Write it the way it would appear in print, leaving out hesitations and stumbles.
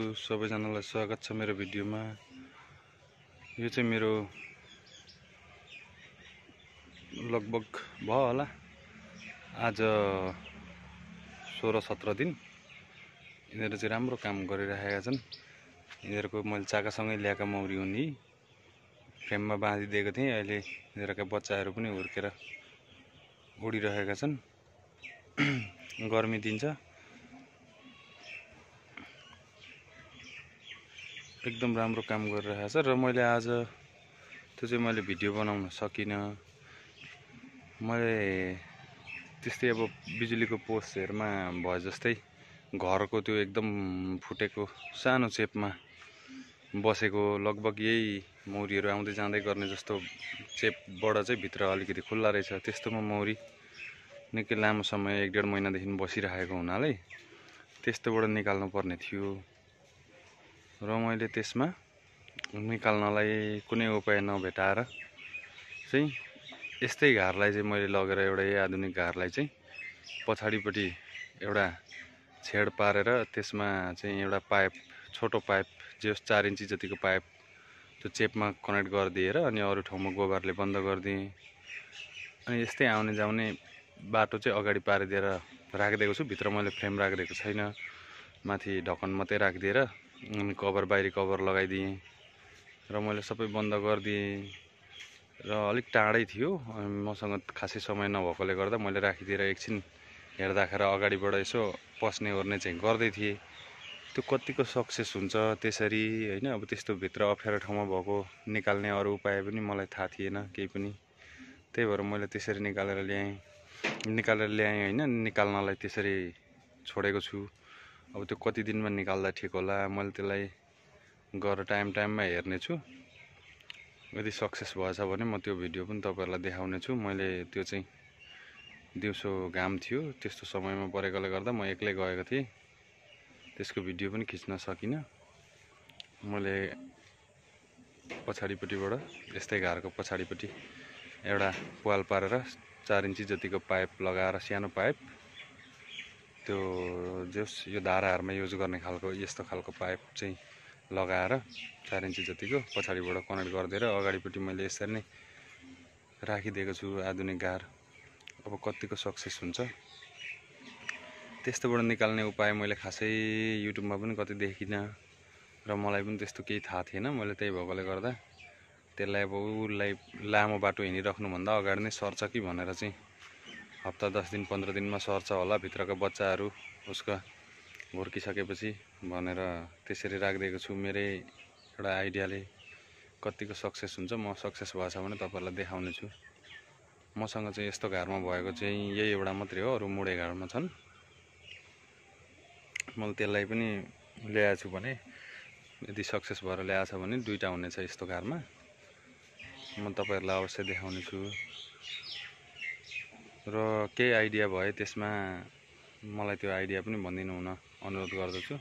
सबैजनालाई स्वागत छ मेरो भिडियोमा। यो चाहिँ मेरो लगभग भयो होला आज 16-17 दिन। यिनीहरू चाहिँ राम्रो काम गरिरहेका छन्। यिनीहरूको मैले चाकासँगै ल्याएका मौरी हुन्। यी फ्रेममा बाँधिदिएको थिएँ। अहिले यिनीहरूका बच्चाहरू पनि हुर्केर उडिरहेका छन्। गर्मी दिन्छ, एकदम राम्रो काम गरिरहेको छ। र मैले आज त्यो चाहिँ मैले भिडियो बनाउन सकिनँ। मैले त्यस्तै अब बिजुलीको पोस्टहरुमा भए जस्तै घरको त्यो एकदम फुटेको सानो चेपमा बसेको लगभग यही मौरीहरू आउँदै जाँदै गर्ने जस्तो चेपबाट चाहिँ भित्र अलिकति खुल्ला रहेछ। त्यस्तोमा मौरी निकै लामो समय 1-1.5 महिनादेखि बसिरहेको हुनाले त्यस्तोबाट निकाल्नु पर्ने थियो। र मैले त्यसमा निकाल्नलाई कुनै उपाय नभेटाएर चाहिँ यस्तै घरलाई चाहिँ मैले लगेर एउटा यही आधुनिक घरलाई चाहिँ पछाडिपट्टि एउटा छेड पारेर त्यसमा चाहिँ एउटा पाइप, छोटो पाइप जो 4 इन्ची जतिको पाइप त्यो चेपमा कनेक्ट गरिदिएर अनि अरू ठाउँमा गोबरले बन्द गरिदिएँ। अनि यस्तै आउने जाउने बाटो चाहिँ अगाडि पारिदिएर राखिदिएको छु। भित्र मैले फ्रेम राखिदिएको छैन, माथि ढक्कन मात्रै राखिदिएर अनि कभर बाहिरी कभर लगाइदिएँ र मैले सबै बन्द गरिदिएँ। र अलिक टाढै थियो, मसँग खासै समय नभएकोले गर्दा मैले राखिदिएर एकछिन हेर्दाखेरि अगाडिबाट यसो पस्ने ओर्ने चाहिँ गर्दै थिएँ। त्यो कतिको सक्सेस हुन्छ त्यसरी हैन। अब त्यस्तो भित्र अप्ठ्यारो ठाउँमा भएको निकाल्ने अरू उपाय पनि मलाई थाहा थिएन केही पनि। त्यही भएर मैले त्यसरी निकालेर ल्याएँ हैन। निकाल्नलाई त्यसरी छोडेको छु। अब त्यो कति दिनमा निकाल्दा ठिक होला, मैले त्यसलाई गएर टाइममा हेर्ने छु। यदि सक्सेस भएछ भने म त्यो भिडियो पनि तपाईहरुलाई देखाउने छु। मैले त्यो चाहिँ दिउँसो घाम थियो, त्यस्तो समयमा परेकोले गर्दा म एक्लै गएको थिएँ। त्यसको भिडियो पनि खिच्न सकिनँ। मैले पछाडिपट्टिबाट यस्तै घरको पछाडिपट्टि एउटा पाल पारेर 4 इन्ची जतिको पाइप लगाएर, सानो पाइप, त्यो जस यो धाराहरुमा युज गर्ने खालको यस्तो खालको पाइप चाहिँ लगाएर 4 इन्ची जतिको पछाडिबाट कनेक्ट गरिदिएर अगाडिपट्टि मैले यसरी नै राखिदिएको छु आधुनिक घर। अब कतिको सक्सेस हुन्छ त्यस्तोबाट निकाल्ने उपाय मैले खासै युट्युबमा पनि कतै देखिनँ र मलाई पनि त्यस्तो केही थाहा थिएन। मैले त्यही भएकोले गर्दा त्यसलाई अब उसलाई लामो बाटो हिँडिराख्नु भन्दा अगाडि नै सर्छ कि भनेर चाहिँ हप्ता 10 दिन 15 दिनमा सर्छ होला भित्रका बच्चाहरू उसका हुर्किसकेपछि भनेर त्यसरी राखिदिएको छु। मेरै एउटा आइडियाले कतिको सक्सेस हुन्छ, म सक्सेस भएछ भने तपाईहरुलाई देखाउने छु। मसँग चाहिँ यस्तो घरमा भएको चाहिँ यही एउटा मात्रै हो, अरु मुडे घरमा छन्। मैले त्यसलाई पनि ल्याएको छु भने यदि सक्सेस भएर ल्याएछ भने 2टा हुनेछ यस्तो घरमा। म तपाईहरुलाई अवश्य देखाउने छु। र केही आइडिया भए त्यसमा मलाई त्यो आइडिया पनि भनिदिनु हुन अनुरोध गर्दछु।